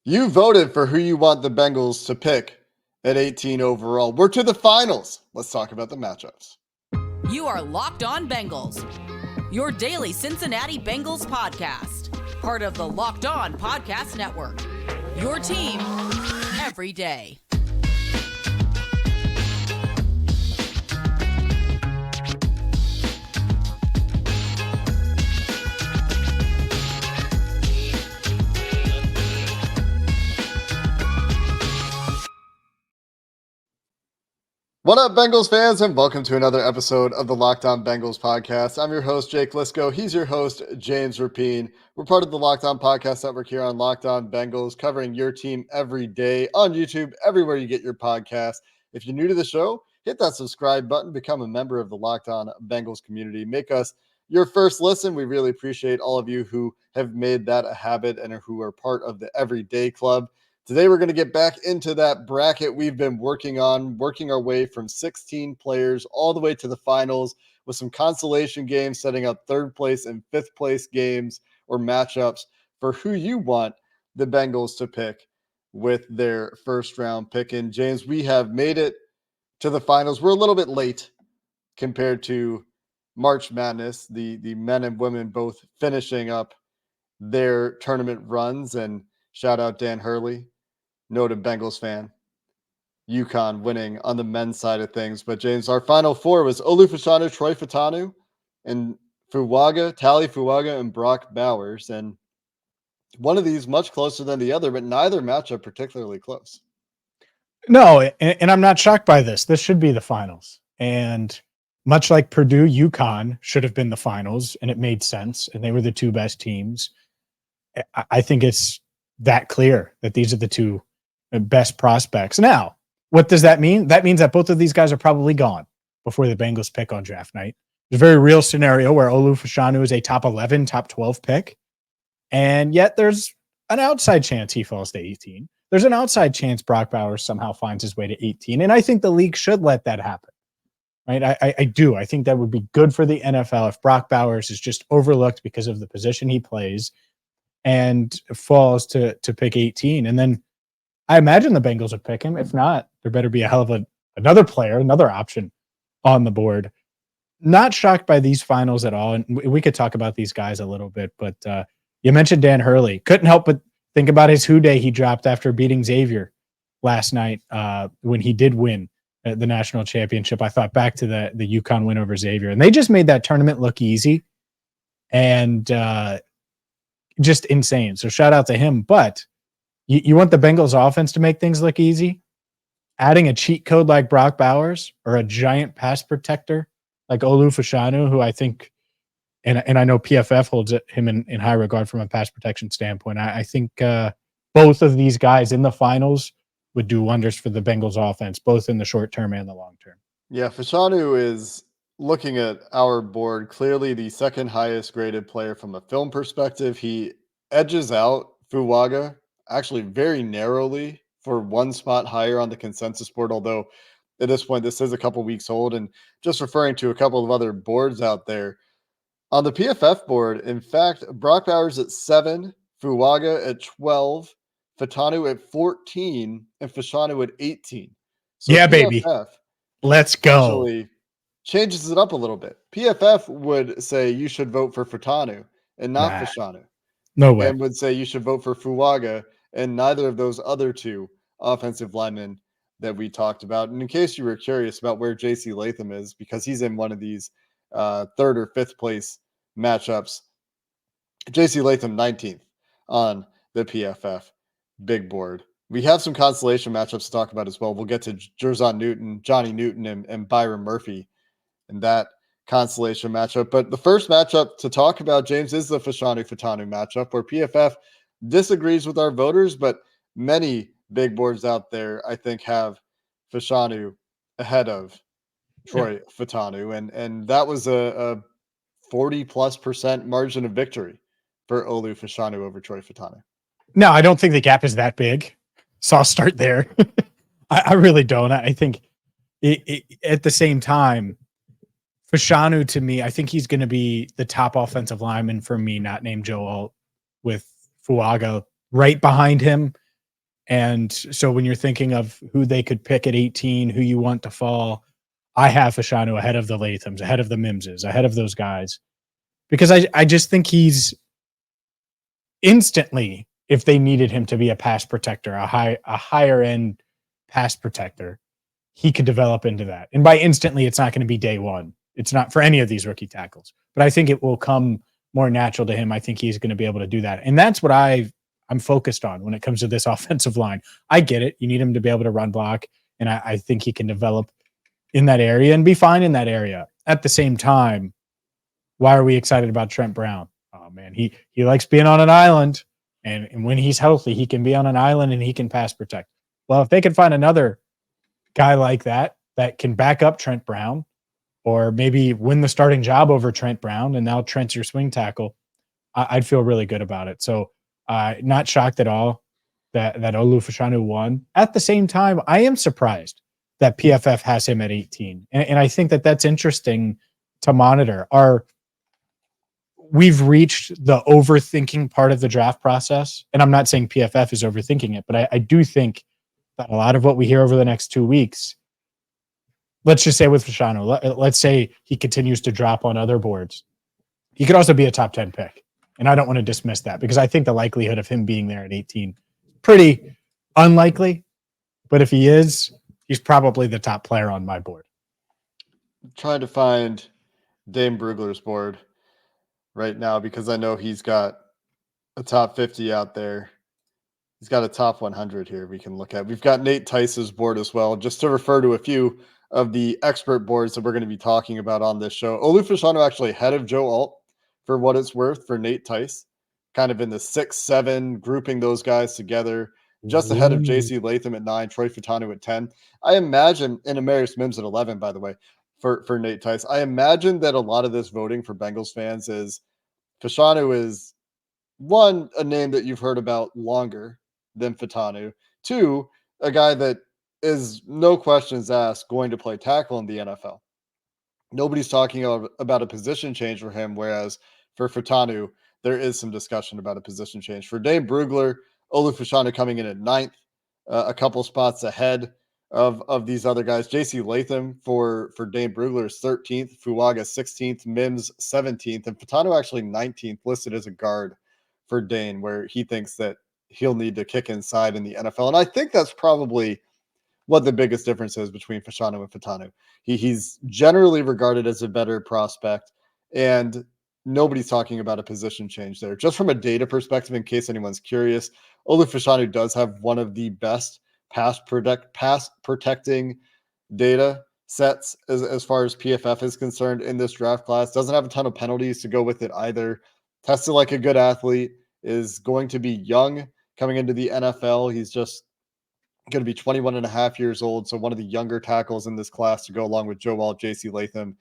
You voted for who you want the Bengals to pick at 18 overall. We're to the finals. Let's talk about the matchups. You are Locked On Bengals, your daily Cincinnati Bengals podcast, part of the Locked On Podcast Network, your team every day. What up, Bengals fans, and welcome to another episode of the Locked On Bengals podcast. I'm your host, Jake Lisco. He's your host, James Rapine. We're part of the Locked On Podcast Network here on Locked On Bengals, covering your team every day on YouTube, everywhere you get your podcast. If you're new to the show, hit that subscribe button, become a member of the Locked On Bengals community. Make us your first listen. We really appreciate all of you who have made that a habit and who are part of the Everyday Club. Today, we're going to get back into that bracket we've been working our way from 16 players all the way to the finals with some consolation games, setting up third place and fifth place games or matchups for who you want the Bengals to pick with their first round pick. And James, we have made it to the finals. We're a little bit late compared to March Madness, the men and women both finishing up their tournament runs. And shout out Dan Hurley, noted Bengals fan. UConn winning on the men's side of things. But James, our final four was Olu Fashanu, Troy Fashanu, and Tally Fuaga, and Brock Bowers. And one of these much closer than the other, but neither matchup particularly close. No, and I'm not shocked by this. This should be the finals. And much like Purdue, UConn should have been the finals, and it made sense. And they were the two best teams. I think it's that clear that these are the two best prospects. Now, what does that mean? That means that both of these guys are probably gone before the Bengals pick on draft night. There's a very real scenario where Olu Fashanu is a top 11, top 12 pick, and yet there's an outside chance he falls to 18. There's an outside chance Brock Bowers somehow finds his way to 18, and I think the league should let that happen. Right? I do. I think that would be good for the NFL if Brock Bowers is just overlooked because of the position he plays and falls to pick 18. And then I imagine the Bengals would pick him. If not, there better be a hell of another player, another option on the board. Not shocked by these finals at all. And we could talk about these guys a little bit, but you mentioned Dan Hurley. Couldn't help but think about his who day he dropped after beating Xavier last night when he did win the national championship. I thought back to the UConn win over Xavier, and they just made that tournament look easy and just insane. So shout out to him. But you want the Bengals offense to make things look easy? Adding a cheat code like Brock Bowers or a giant pass protector like Olu Fashanu, who I think, and I know PFF holds him in high regard from a pass protection standpoint. I think both of these guys in the finals would do wonders for the Bengals offense, both in the short term and the long term. Yeah, Fashanu is, looking at our board, clearly the second highest graded player from a film perspective. He edges out Fuaga actually very narrowly for one spot higher on the consensus board, although at this point this is a couple weeks old. And just referring to a couple of other boards out there, on the PFF board, in fact, Brock Bowers at 7, Fuaga at 12, Fashanu at 14, and Fashanu at 18. So yeah, PFF baby. Let's go. Actually changes it up a little bit. PFF would say you should vote for Fashanu and not Fashanu. No way. And would say you should vote for Fuaga and neither of those other two offensive linemen that we talked about. And in case you were curious about where J.C. Latham is, because he's in one of these third or fifth place matchups, J.C. Latham 19th on the PFF big board. We have some consolation matchups to talk about as well. We'll get to Jerzon Newton, Johnny Newton, and Byron Murphy in that consolation matchup. But the first matchup to talk about, James, is the Fashanu matchup, where PFF disagrees with our voters, but many big boards out there, I think, have Fashanu ahead of Troy Fashanu. And that was a 40+% margin of victory for Olu Fashanu over Troy Fashanu. No, I don't think the gap is that big. So I'll start there. I really don't. I think at the same time, Fashanu, to me, I think he's going to be the top offensive lineman for me, not named Joe Alt, with Fuaga right behind him. And so when you're thinking of who they could pick at 18, who you want to fall, I have Fashanu ahead of the Lathams, ahead of the Mimses, ahead of those guys. Because I just think he's instantly, if they needed him to be a pass protector, a higher end pass protector, he could develop into that. And by instantly, it's not going to be day one. It's not for any of these rookie tackles. But I think it will come more natural to him. I think he's going to be able to do that. And that's what I'm focused on when it comes to this offensive line. I get it. You need him to be able to run block. And I think he can develop in that area and be fine in that area. At the same time, why are we excited about Trent Brown? Oh man, he likes being on an island. And when he's healthy, he can be on an island and he can pass protect. Well, if they can find another guy like that can back up Trent Brown, or maybe win the starting job over Trent Brown, and now Trent's your swing tackle, I'd feel really good about it. So not shocked at all that Olu Fashanu won. At the same time, I am surprised that PFF has him at 18. And I think that that's interesting to monitor. We've reached the overthinking part of the draft process. And I'm not saying PFF is overthinking it, but I do think that a lot of what we hear over the next 2 weeks, let's just say with Fashanu, let's say he continues to drop on other boards. He could also be a top 10 pick. And I don't want to dismiss that because I think the likelihood of him being there at 18, pretty unlikely. But if he is, he's probably the top player on my board. I'm trying to find Dane Brugler's board right now because I know he's got a top 50 out there. He's got a top 100 here we can look at. We've got Nate Tice's board as well, just to refer to a few of the expert boards that we're going to be talking about on this show. Olu Fashanu actually ahead of Joe Alt for what it's worth for Nate Tice, kind of in the 6-7, grouping those guys together, just ahead of JC Latham at 9, Troy Fashanu at 10. I imagine, and Amarius Mims at 11, by the way, for Nate Tice. I imagine that a lot of this voting for Bengals fans is Fashanu is, one, a name that you've heard about longer than Fashanu. Two, a guy that is, no questions asked, going to play tackle in the NFL. Nobody's talking about a position change for him, whereas for Fashanu, there is some discussion about a position change. For Dane Brugler, Olu Fashanu coming in at 9th, a couple spots ahead of these other guys. JC Latham for Dane Brugler is 13th, Fuaga 16th, Mims 17th, and Fashanu actually 19th, listed as a guard for Dane, where he thinks that he'll need to kick inside in the NFL. And I think that's probably what the biggest difference is between Fashanu and Fashanu. He's generally regarded as a better prospect, and nobody's talking about a position change there. Just from a data perspective, in case anyone's curious, Olu Fashanu does have one of the best pass protecting data sets as far as PFF is concerned in this draft class. Doesn't have a ton of penalties to go with it either. Tested like a good athlete, is going to be young coming into the NFL. He's just going to be 21 and a half years old. So one of the younger tackles in this class to go along with Joe Wall, JC Latham,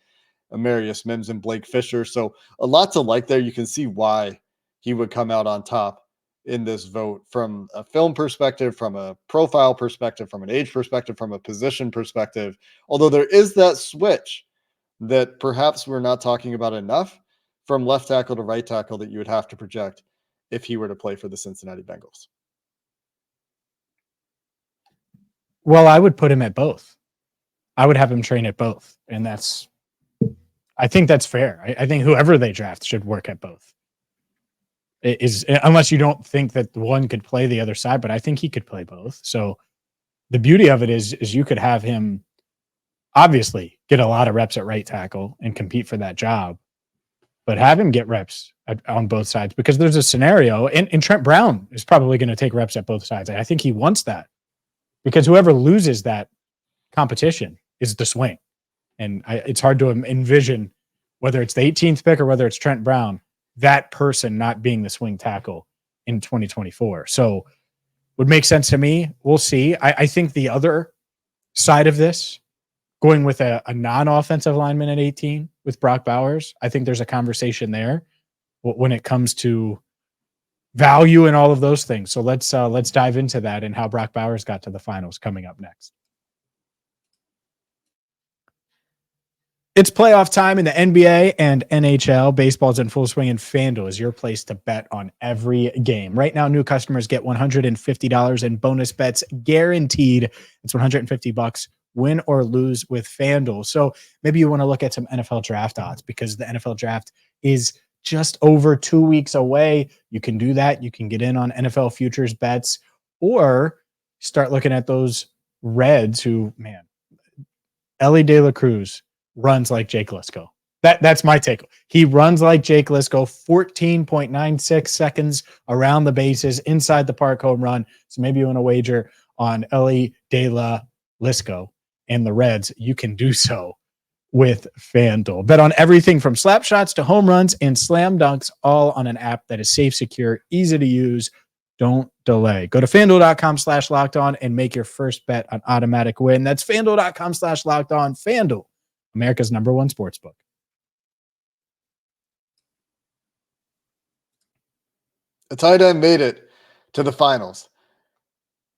Amarius Mims, and Blake Fisher. So a lot to like there. You can see why he would come out on top in this vote from a film perspective, from a profile perspective, from an age perspective, from a position perspective. Although there is that switch that perhaps we're not talking about enough from left tackle to right tackle that you would have to project if he were to play for the Cincinnati Bengals. Well, I would put him at both. I would have him train at both. And I think that's fair. I think whoever they draft should work at both. It is, unless you don't think that one could play the other side, but I think he could play both. So the beauty of it is you could have him obviously get a lot of reps at right tackle and compete for that job, but have him get reps on both sides, because there's a scenario, and Trent Brown is probably going to take reps at both sides. I think he wants that, because whoever loses that competition is the swing. And it's hard to envision, whether it's the 18th pick or whether it's Trent Brown, that person not being the swing tackle in 2024. So would make sense to me. We'll see. I think the other side of this, going with a non-offensive lineman at 18 with Brock Bowers, I think there's a conversation there when it comes to value and all of those things. So let's dive into that and how Brock Bowers got to the finals coming up next. It's playoff time in the NBA and NHL. Baseball's in full swing, and FanDuel is your place to bet on every game. Right now, new customers get $150 in bonus bets guaranteed. It's $150 win or lose with FanDuel. So maybe you want to look at some NFL draft odds because the NFL draft is just over 2 weeks away. You can do that. You can get in on NFL futures bets or start looking at those Reds who, man, Ellie De La Cruz runs like Jake Liscow. That's my take. He runs like Jake Liscow, 14.96 seconds around the bases, inside the park home run. So maybe you want to wager on Ellie De La Liscow and the Reds. You can do so with FanDuel. Bet on everything from slap shots to home runs and slam dunks, all on an app that is safe, secure, easy to use. Don't delay. Go to FanDuel.com/lockedon and make your first bet on automatic win. That's FanDuel.com/lockedon. FanDuel, America's #1 sportsbook. A tight end made it to the finals,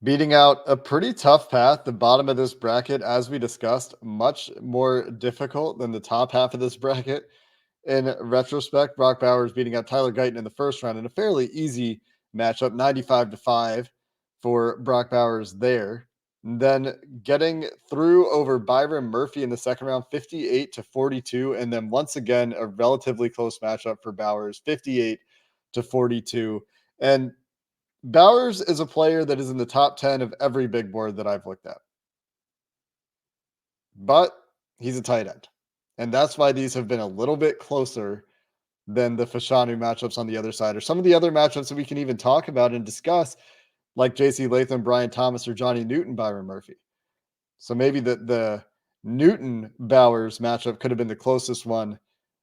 beating out a pretty tough path. The bottom of this bracket, as we discussed, much more difficult than the top half of this bracket. In retrospect, Brock Bowers beating out Tyler Guyton in the first round in a fairly easy matchup, 95-5 for Brock Bowers there. And then getting through over Byron Murphy in the second round, 58-42. And then once again, a relatively close matchup for Bowers, 58-42. And Bowers is a player that is in the top 10 of every big board that I've looked at. But he's a tight end. And that's why these have been a little bit closer than the Fashanu matchups on the other side, or some of the other matchups that we can even talk about and discuss, like JC Latham, Brian Thomas, or Johnny Newton, Byron Murphy. So maybe the Newton Bowers matchup could have been the closest one,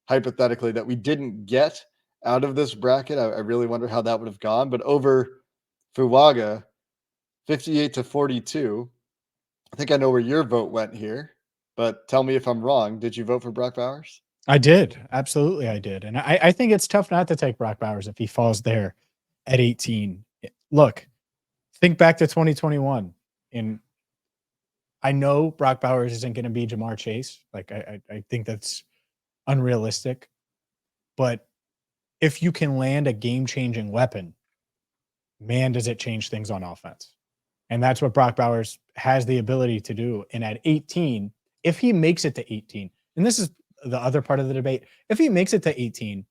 hypothetically, that we didn't get out of this bracket. I really wonder how that would have gone. But over Fuaga, 58-42. I think I know where your vote went here, but tell me if I'm wrong. Did you vote for Brock Bowers? I did. Absolutely, I did. And I think it's tough not to take Brock Bowers if he falls there at 18. Look, think back to 2021. And I know Brock Bowers isn't going to be Jamar Chase. Like, I think that's unrealistic. But if you can land a game-changing weapon, man, does it change things on offense. And that's what Brock Bowers has the ability to do. And at 18, if he makes it to 18, and this is the other part of the debate, if he makes it to 18,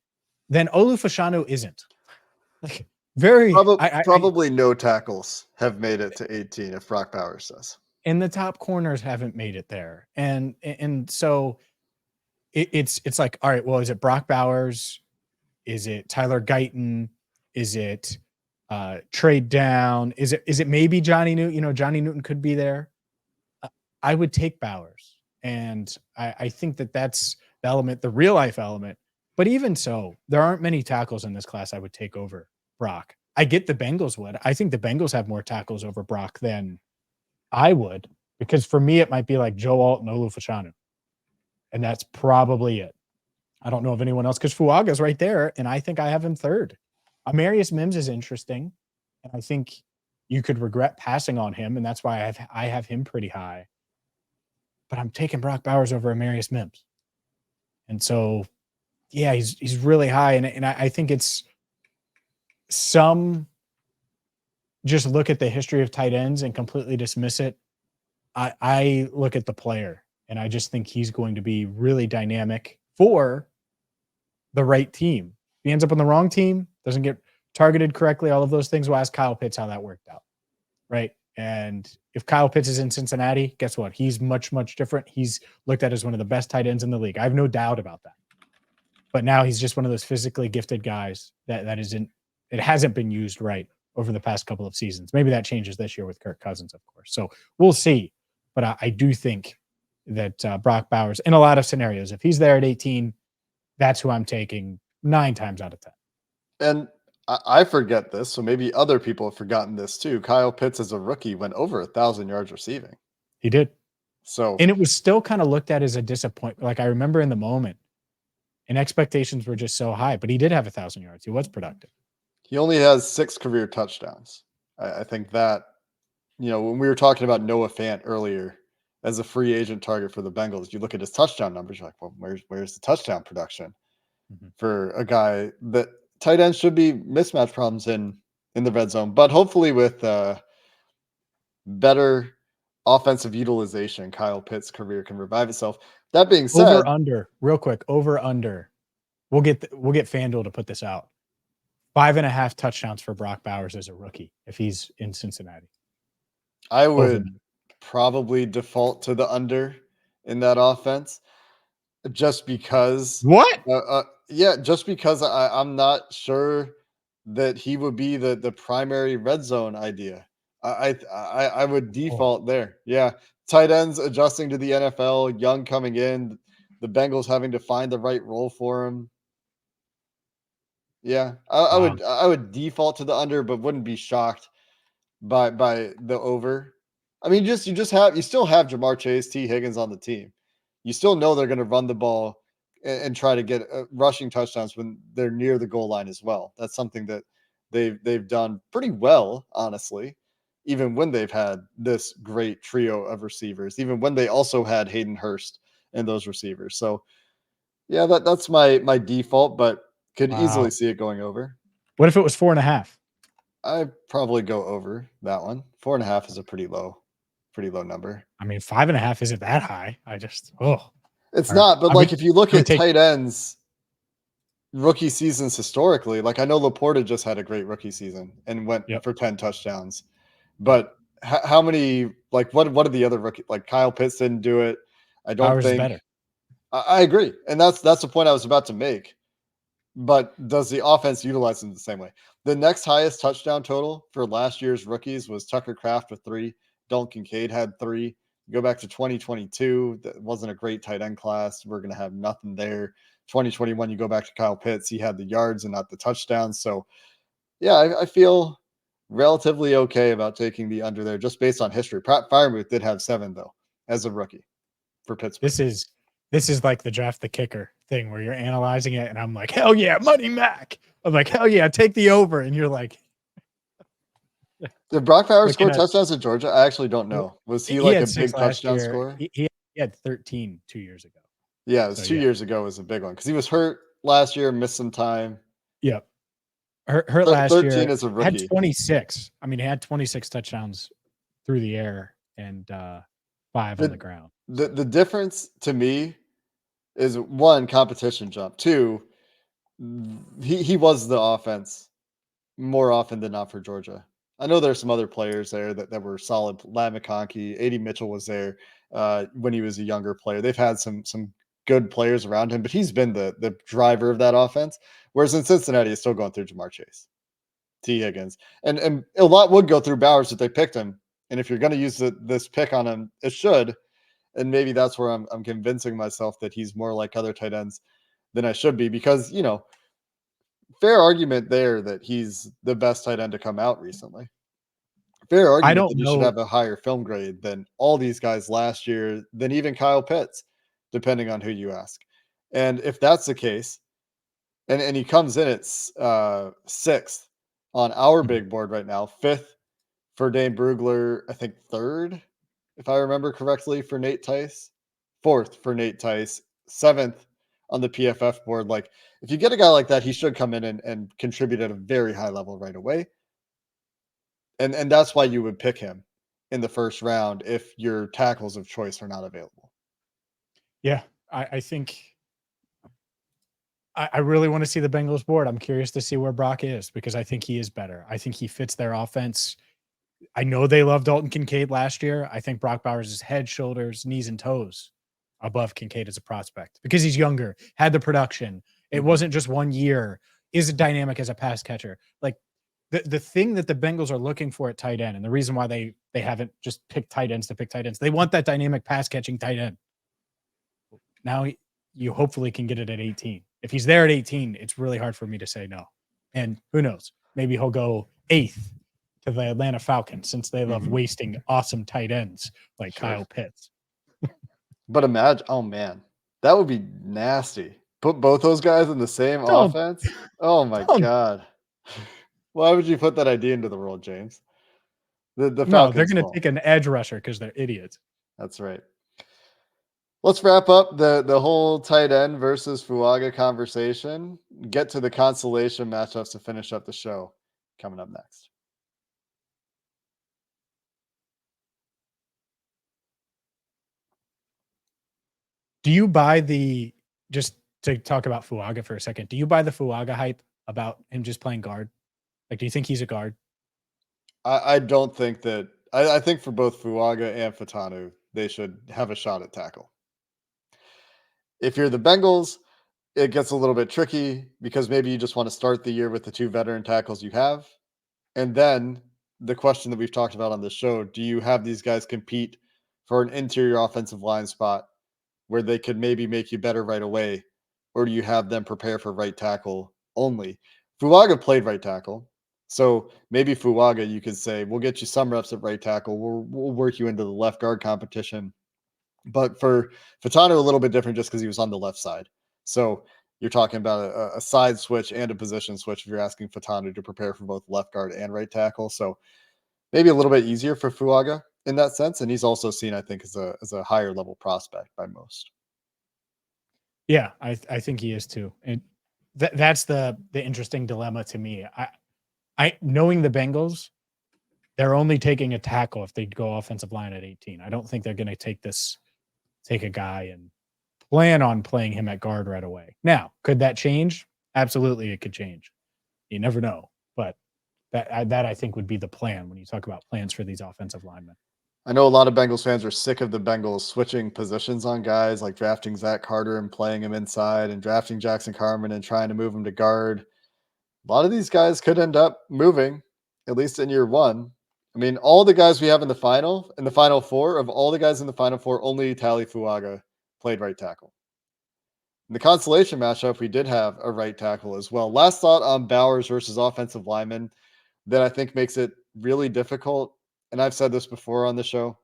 then Olu Fashanu isn't. Like, probably no tackles have made it to 18 if Brock Bowers does. And the top corners haven't made it there. And so it's like, all right, well, is it Brock Bowers? Is it Tyler Guyton? Is it trade down? Is it maybe Johnny Newton? You know, Johnny Newton could be there. I would take Bowers. And I think that's the element, the real life element. But even so, there aren't many tackles in this class I would take over Brock. I get the Bengals would. I think the Bengals have more tackles over Brock than I would, because for me, it might be like Joe Alt and Olu Fashanu. And that's probably it. I don't know of anyone else because Fuaga's right there, and I think I have him third. Amarius Mims is interesting, and I think you could regret passing on him, and that's why I have him pretty high. But I'm taking Brock Bowers over Amarius Mims. And so, yeah, he's really high. And I think it's some just look at the history of tight ends and completely dismiss it. I look at the player, and I just think he's going to be really dynamic for the right team. If he ends up on the wrong team, doesn't get targeted correctly, all of those things, we'll ask Kyle Pitts how that worked out. Right. And if Kyle Pitts is in Cincinnati, guess what? He's much, much different. He's looked at as one of the best tight ends in the league. I have no doubt about that. But now he's just one of those physically gifted guys that it hasn't been used right over the past couple of seasons. Maybe that changes this year with Kirk Cousins, of course. So we'll see. But I do think that Brock Bowers, in a lot of scenarios, if he's there at 18, that's who I'm taking 9 times out of 10. And I forget this, so maybe other people have forgotten this too. Kyle Pitts as a rookie went over 1,000 yards receiving. He did. So, and it was still kind of looked at as a disappointment. Like I remember in the moment, and expectations were just so high, but he did have 1,000 yards. He was productive. He only has 6 career touchdowns. I think that, when we were talking about Noah Fant earlier as a free agent target for the Bengals. You look at his touchdown numbers, you're like, well, where's the touchdown production for a guy that tight ends should be mismatch problems in the red zone, but hopefully with better offensive utilization, Kyle Pitts' career can revive itself. That being said, Over under, real quick, over under. We'll get FanDuel to put this out. 5.5 touchdowns for Brock Bowers as a rookie if he's in Cincinnati. I would probably default to the under in that offense, just because. What? Yeah, just because I'm not sure that he would be the primary red zone idea. I would default there. Yeah, tight ends adjusting to the NFL, Young coming in, the Bengals having to find the right role for him. Yeah, I would default to the under, but wouldn't be shocked by the over. I mean, you still have Jamar Chase, T. Higgins on the team. You still know they're going to run the ball and try to get rushing touchdowns when they're near the goal line as well. That's something that they've done pretty well, honestly, even when they've had this great trio of receivers, even when they also had Hayden Hurst and those receivers. So yeah, that's my default, but could easily see it going over. What if it was 4.5? I'd probably go over that one. 4.5 is a pretty low number. I mean, 5.5 isn't that high. It's not, but if you look at tight ends rookie seasons historically, like I know Laporta just had a great rookie season and went for 10 touchdowns, but how many, like what are the other rookie, like Kyle Pitts didn't do it. I don't Bowers think is better. I agree. And that's the point I was about to make. But does the offense utilize them the same way? The next highest touchdown total for last year's rookies was Tucker Kraft with 3. Dalton Kincaid had 3. Go back to 2022. That wasn't a great tight end class. We're going to have nothing there. 2021, you go back to Kyle Pitts. He had the yards and not the touchdowns. So, yeah, I feel relatively okay about taking the under there just based on history. Pat Freiermuth did have 7, though, as a rookie for Pittsburgh. This is like the draft the kicker thing where you're analyzing it, and I'm like, hell yeah, Money Mac. I'm like, hell yeah, take the over. And you're like, did Brock Bowers score touchdowns at Georgia? I actually don't know. Was he like a big touchdown scorer? He had 13 2 years ago. Yeah, it was 2 years ago was a big one because he was hurt last year, missed some time. Yep. Hurt last 13 year. As a rookie. Had 26. I mean, he had 26 touchdowns through the air and 5 on the ground. The difference to me is 1, competition jump. 2, he was the offense more often than not for Georgia. I know there's some other players there that were solid. Ladd McConkey, A.D. Mitchell was there when he was a younger player. They've had some good players around him, but he's been the driver of that offense. Whereas in Cincinnati, it's still going through Jamar Chase, T. Higgins, and a lot would go through Bowers if they picked him. And if you're going to use this pick on him, it should. And maybe that's where I'm convincing myself that he's more like other tight ends than I should be, because, fair argument there that he's the best tight end to come out recently. Fair argument that he should have a higher film grade than all these guys last year, than even Kyle Pitts, depending on who you ask. And if that's the case, and he comes in at 6th on our big board right now, 5th for Dane Brugler, I think 3rd, if I remember correctly, for Nate Tice, 4th for Nate Tice, 7th on the PFF board. Like, if you get a guy like that, he should come in and contribute at a very high level right away. And that's why you would pick him in the first round if your tackles of choice are not available. Yeah, I think I really want to see the Bengals board. I'm curious to see where Brock is, because I think he is better. I think he fits their offense. I know they loved Dalton Kincaid last year. I think Brock Bowers is head, shoulders, knees, and toes above Kincaid as a prospect because he's younger, had the production. It wasn't just 1 year, is dynamic as a pass catcher. Like the thing that the Bengals are looking for at tight end, and the reason why they haven't just picked tight ends to pick tight ends, they want that dynamic pass catching tight end. Now you hopefully can get it at 18. If he's there at 18, it's really hard for me to say no. And who knows? Maybe he'll go 8th to the Atlanta Falcons, since they love wasting awesome tight ends like Kyle Pitts. But imagine, oh man, that would be nasty. Put both those guys in the same offense. Oh my God. Why would you put that idea into the world, James? The Falcons they're going to take an edge rusher because they're idiots. That's right. Let's wrap up the whole tight end versus Fuaga conversation. Get to the consolation matchups to finish up the show. Coming up next. Do you buy just to talk about Fuaga for a second, do you buy the Fuaga hype about him just playing guard? Like, do you think he's a guard? I don't think that. I think for both Fuaga and Fashanu, they should have a shot at tackle. If you're the Bengals, it gets a little bit tricky because maybe you just want to start the year with the two veteran tackles you have. And then the question that we've talked about on the show, do you have these guys compete for an interior offensive line spot where they could maybe make you better right away? Or do you have them prepare for right tackle only? Fuaga played right tackle. So maybe Fuaga, you could say, we'll get you some reps at right tackle. We'll work you into the left guard competition. But for Fashanu, a little bit different just because he was on the left side. So you're talking about a side switch and a position switch if you're asking Fashanu to prepare for both left guard and right tackle. So maybe a little bit easier for Fuaga in that sense. And he's also seen, I think, as a higher level prospect by most. Yeah, I think he is too. And that's the interesting dilemma to me. I knowing the Bengals, they're only taking a tackle if they go offensive line at 18. I don't think they're going to take a guy and plan on playing him at guard right away. Now, could that change? Absolutely, it could change. You never know. But that I think would be the plan when you talk about plans for these offensive linemen. I know a lot of Bengals fans are sick of the Bengals switching positions on guys, like drafting Zach Carter and playing him inside and drafting Jackson Carman and trying to move him to guard. A lot of these guys could end up moving, at least in year one. I mean, all the guys we have in the final four, of all the guys in the final four, only Tali Fuaga played right tackle. In the consolation matchup, we did have a right tackle as well. Last thought on Bowers versus offensive linemen that I think makes it really difficult, and I've said this before on the show,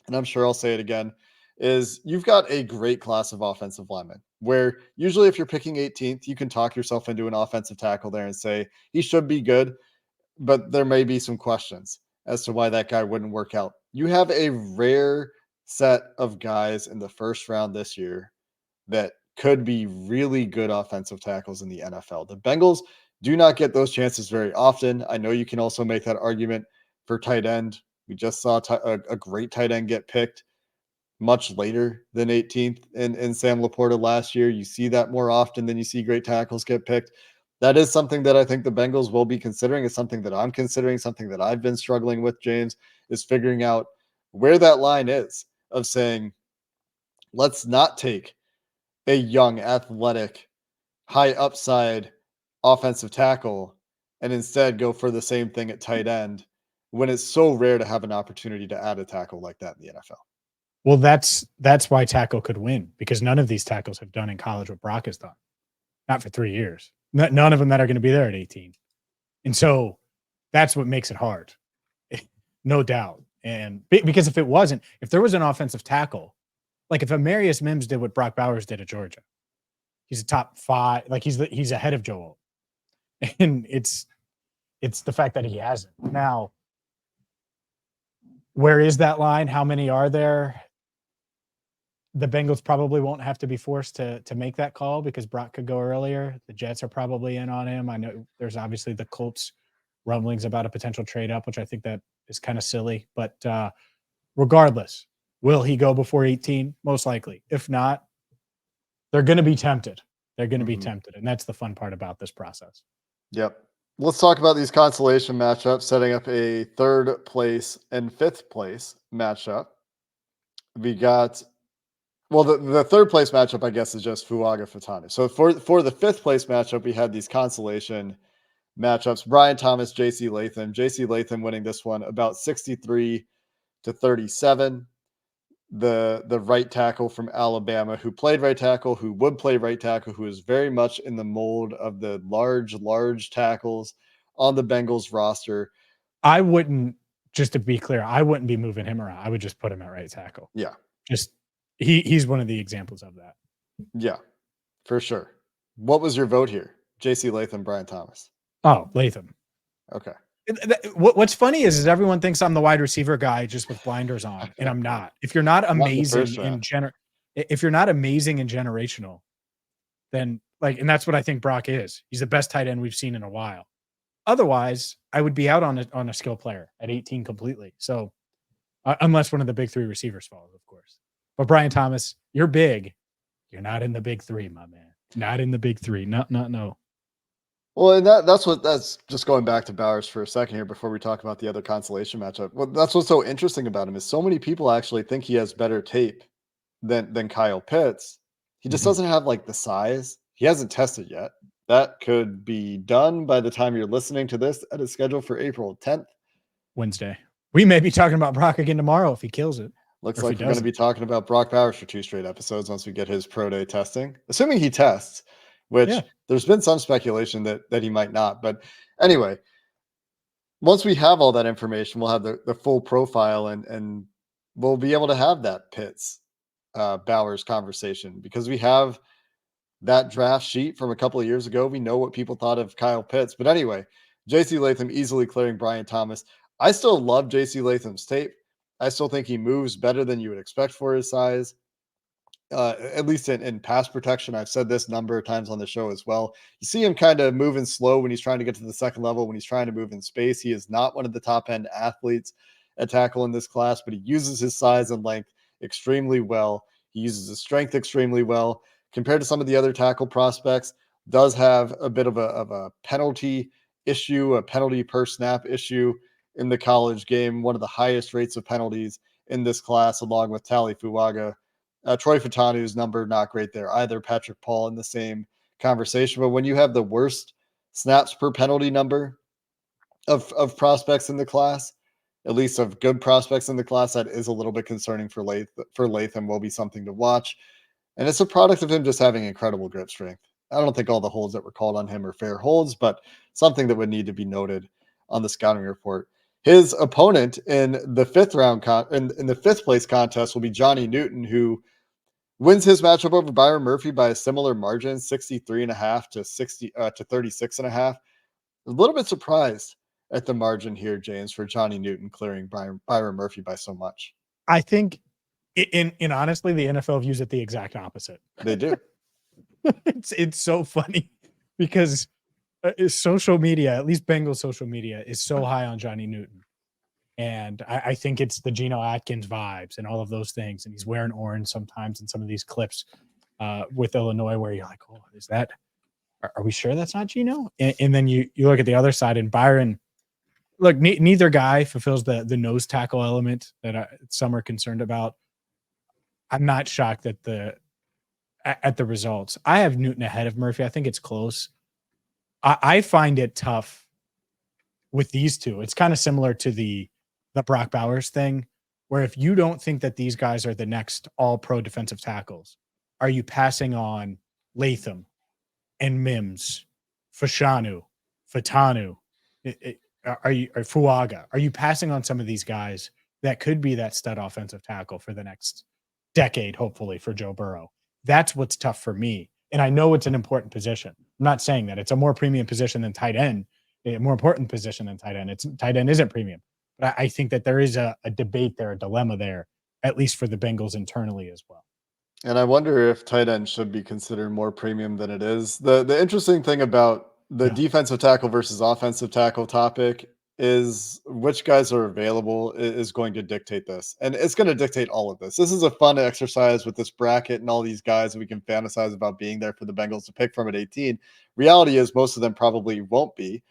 and I'm sure I'll say it again, is you've got a great class of offensive linemen where usually if you're picking 18th, you can talk yourself into an offensive tackle there and say he should be good, but there may be some questions as to why that guy wouldn't work out. You have a rare set of guys in the first round this year that could be really good offensive tackles in the NFL. The Bengals do not get those chances very often. I know you can also make that argument for tight end. We just saw a great tight end get picked much later than 18th in Sam Laporta last year. You see that more often than you see great tackles get picked. That is something that I think the Bengals will be considering. It's something that I'm considering, something that I've been struggling with, James, is figuring out where that line is of saying, let's not take a young, athletic, high upside offensive tackle and instead go for the same thing at tight end when it's so rare to have an opportunity to add a tackle like that in the NFL. Well, that's why tackle could win, because none of these tackles have done in college what Brock has done. Not for 3 years. None of them that are going to be there at 18. And so that's what makes it hard. No doubt. And because if there was an offensive tackle, like if Amarius Mims did what Brock Bowers did at Georgia, he's a top 5, like he's ahead of Joel. And it's the fact that he hasn't. Now, where is that line? How many are there? The Bengals probably won't have to be forced to make that call because Brock could go earlier. The Jets are probably in on him. I know there's obviously the Colts rumblings about a potential trade up, which I think that is kind of silly. But regardless, will he go before 18? Most likely. If not, they're going to be tempted. They're going to be tempted. And that's the fun part about this process. Yep. Let's talk about these consolation matchups, setting up a 3rd place and 5th place matchup. We got, well, the 3rd place matchup, I guess, is just Fuaga Fashanu. So for the 5th place matchup, we had these consolation matchups. Brian Thomas, JC Latham. JC Latham winning this one about 63-37. The right tackle from Alabama, who played right tackle, who would play right tackle, who is very much in the mold of the large tackles on the Bengals roster. I wouldn't, just to be clear, I wouldn't be moving him around. I would just put him at right tackle. Yeah. Just he's one of the examples of that. Yeah, for sure. What was your vote here? JC Latham, Brian Thomas. Oh, Latham. Okay. What's funny is everyone thinks I'm the wide receiver guy just with blinders on, and I'm not. If you're not amazing If you're not amazing and generational, then and that's what I think Brock is. He's the best tight end we've seen in a while. Otherwise, I would be out on a skill player at 18 completely. So unless one of the big three receivers falls, of course. But Brian Thomas, you're big. You're not in the big three, my man. Not in the big three. No. Well, and that's just going back to Bowers for a second here before we talk about the other consolation matchup. Well, that's what's so interesting about him is so many people actually think he has better tape than Kyle Pitts. He just doesn't have like the size. He hasn't tested yet. That could be done by the time you're listening to this. That is scheduled for April 10th. Wednesday. We may be talking about Brock again tomorrow if he kills it. Looks like we're going to be talking about Brock Bowers for 2 straight episodes once we get his pro day testing, assuming he tests, which there's been some speculation that he might not. But anyway, once we have all that information, we'll have the full profile and we'll be able to have that Pitts Bowers conversation because we have that draft sheet from a couple of years ago. We know what people thought of Kyle Pitts. But anyway, JC Latham easily clearing Brian Thomas. I still love JC Latham's tape. I still think he moves better than you would expect for his size, at least in pass protection. I've said this a number of times on the show as well. You see him kind of moving slow when he's trying to get to the second level, when he's trying to move in space. He is not one of the top-end athletes at tackle in this class, but he uses his size and length extremely well. He uses his strength extremely well. Compared to some of the other tackle prospects, does have a bit of a penalty issue, a penalty per snap issue in the college game, one of the highest rates of penalties in this class, along with Tali Fuaga. Troy Fatanu's number, not great there either. Patrick Paul in the same conversation. But when you have the worst snaps per penalty number of prospects in the class, at least of good prospects in the class, that is a little bit concerning for Latham. Will be something to watch. And it's a product of him just having incredible grip strength. I don't think all the holds that were called on him are fair holds, but something that would need to be noted on the scouting report. His opponent in the fifth round in the fifth place contest will be Johnny Newton, who wins his matchup over Byron Murphy by a similar margin, 63.5 to 36.5. A little bit surprised at the margin here, James, for Johnny Newton clearing Byron Murphy by so much. I think in honestly, the NFL views it the exact opposite. They do. It's so funny because social media, at least Bengals social media, is so high on Johnny Newton. And I think it's the Geno Atkins vibes and all of those things. And he's wearing orange sometimes in some of these clips with Illinois where you're like, oh, is that, are we sure that's not Geno? And then you look at the other side and Byron, look, neither guy fulfills the nose tackle element that some are concerned about. I'm not shocked at the results. I have Newton ahead of Murphy. I think it's close. I find it tough with these two. It's kind of similar to the Brock Bowers thing, where if you don't think that these guys are the next all-pro defensive tackles, are you passing on Latham and Mims, Fashanu, Fatanu, or Fuaga? Are you passing on some of these guys that could be that stud offensive tackle for the next decade, hopefully, for Joe Burrow? That's what's tough for me. And I know it's an important position. I'm not saying that. It's a more premium position than tight end, a more important position than tight end. Tight end isn't premium. But I think that there is a debate there, a dilemma there, at least for the Bengals internally as well. And I wonder if tight end should be considered more premium than it is. The interesting thing about the defensive tackle versus offensive tackle topic is which guys are available is going to dictate this. And it's going to dictate all of this. This is a fun exercise with this bracket and all these guys that we can fantasize about being there for the Bengals to pick from at 18. Reality is most of them probably won't be.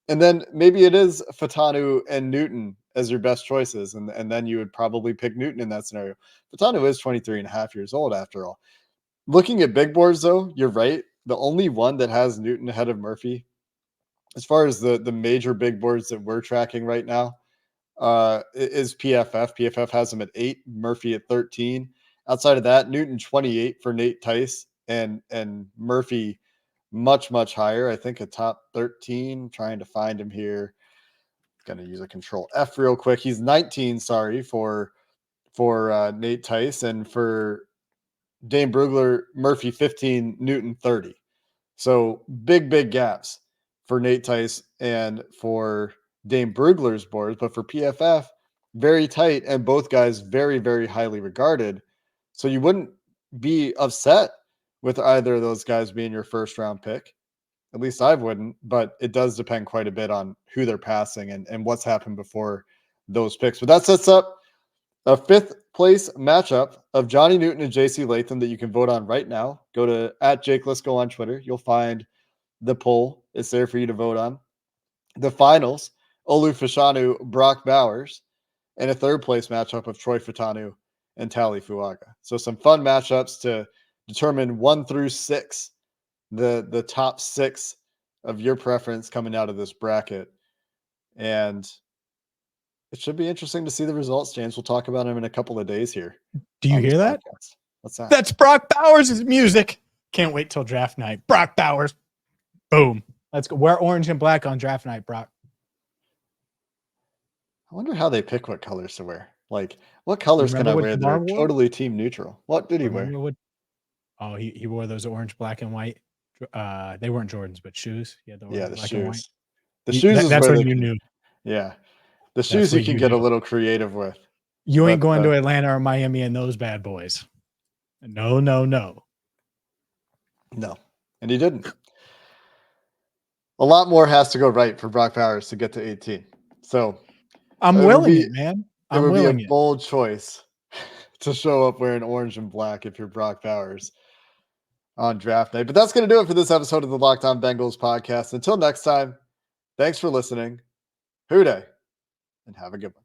And then maybe it is Fatanu and Newton as your best choices. And then you would probably pick Newton in that scenario. Fatanu is 23 and a half years old after all. Looking at big boards, though, you're right. The only one that has Newton ahead of Murphy, as far as the major big boards that we're tracking right now, is PFF. PFF has him at 8, Murphy at 13. Outside of that, Newton 28 for Nate Tice, and Murphy much, much higher. I think a top 13. Trying to find him here. Going to use a control F real quick. He's 19, sorry, for Nate Tice, and for Dane Brugler, Murphy 15, Newton 30. So big gaps for Nate Tice and for Dane Brugler's boards, but for PFF, very tight, and both guys very, very highly regarded. So you wouldn't be upset with either of those guys being your first round pick. At least I wouldn't, but it does depend quite a bit on who they're passing and what's happened before those picks. But that sets up a fifth place matchup of Johnny Newton and JC Latham that you can vote on right now. Go to @JakeLisco on Twitter. You'll find the poll. It's there for you to vote on. The finals, Olu Fashanu, Brock Bowers, and a third place matchup of Troy Fatanu and Tali Fuaga. So some fun matchups to determine 1 through 6, the top 6 of your preference coming out of this bracket. And it should be interesting to see the results, James. We'll talk about them in a couple of days here. Do you hear that? Podcast. What's that? That's Brock Bowers' music. Can't wait till draft night. Brock Bowers. Boom. Let's go. Wear orange and black on draft night, Brock. I wonder how they pick what colors to wear. Like, what colors can I wear that are totally team neutral? What did he wear? He wore those orange, black, and white. They weren't Jordans, but shoes. Yeah, the black shoes. and white. The shoes. That's when you knew. Yeah, the shoes you can get a little creative with. You ain't going to Atlanta or Miami in those bad boys. No. No, and he didn't. A lot more has to go right for Brock Bowers to get to 18. So I'm willing it, man. It would be a bold choice to show up wearing orange and black if you're Brock Bowers on draft night. But that's going to do it for this episode of the Locked On Bengals podcast. Until next time, thanks for listening. Hoo day, and have a good one.